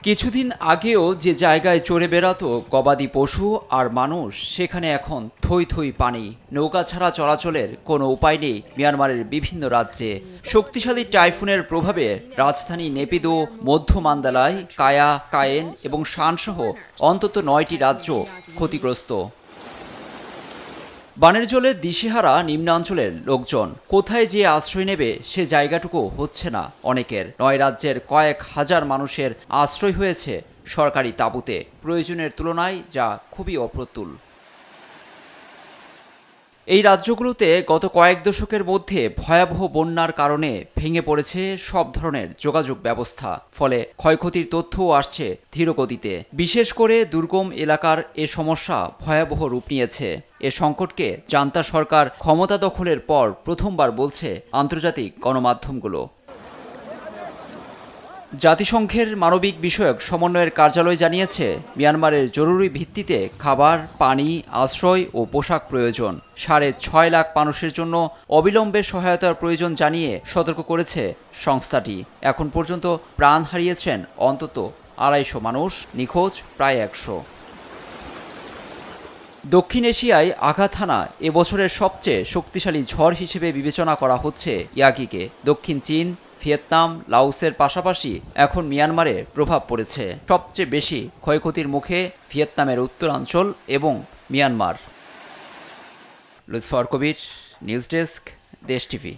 কিছুদিন আগেও যে জায়গায় চড়ে বেড়াতো গবাদি পশু আর মানুষ, সেখানে এখন থই থই পানি। নৌকা ছাড়া চলাচলের কোনো উপায় নেই মিয়ানমারের বিভিন্ন রাজ্যে। শক্তিশালী টাইফুনের প্রভাবে রাজধানী নেপিদো, মধ্য মান্দালায়, কায়া, কায়েন এবং শানসহ অন্তত ৯টি রাজ্য ক্ষতিগ্রস্ত। বানের জলে দিশেহারা নিম্নাঞ্চলের লোকজন কোথায় যে আশ্রয় নেবে সে জায়গাটুকু হচ্ছে না অনেকের। ৯ রাজ্যের কয়েক হাজার মানুষের আশ্রয় হয়েছে সরকারি তাঁবুতে, প্রয়োজনের তুলনায় যা খুবই অপ্রতুল। এই রাজ্যগুলোতে গত কয়েক দশকের মধ্যে ভয়াবহ বন্যার কারণে ভেঙে পড়েছে সব ধরনের যোগাযোগ ব্যবস্থা, ফলে ক্ষয়ক্ষতির তথ্যও আসছে ধীরগতিতে। বিশেষ করে দুর্গম এলাকার এ সমস্যা ভয়াবহ রূপ নিয়েছে। এ সংকটকে জান্তা সরকার ক্ষমতা দখলের পর প্রথমবার বলছে আন্তর্জাতিক গণমাধ্যমগুলো। জাতিসংঘের মানবিক বিষয়ক সমন্বয়ের কার্যালয় জানিয়েছে, মিয়ানমারের জরুরি ভিত্তিতে খাবার, পানি, আশ্রয় ও পোশাক প্রয়োজন। ৬.৫ লাখ মানুষের জন্য অবিলম্বে সহায়তার প্রয়োজন জানিয়ে সতর্ক করেছে সংস্থাটি। এখন পর্যন্ত প্রাণ হারিয়েছেন অন্তত ২৫০ মানুষ, নিখোঁজ প্রায় ১০০। দক্ষিণ এশিয়ায় আঘাত হানা এবছরের সবচেয়ে শক্তিশালী ঝড় হিসেবে বিবেচনা করা হচ্ছে ইয়াগিকে। দক্ষিণ চীন, ভিয়েতনাম, লাওসের পাশাপাশি এখন মিয়ানমারে প্রভাব পড়েছে। সবচেয়ে বেশি ক্ষয়ক্ষতির মুখে ভিয়েতনামের উত্তরাঞ্চল এবং মিয়ানমার। লুৎফর কবির, নিউজ ডেস্ক, দেশ টিভি।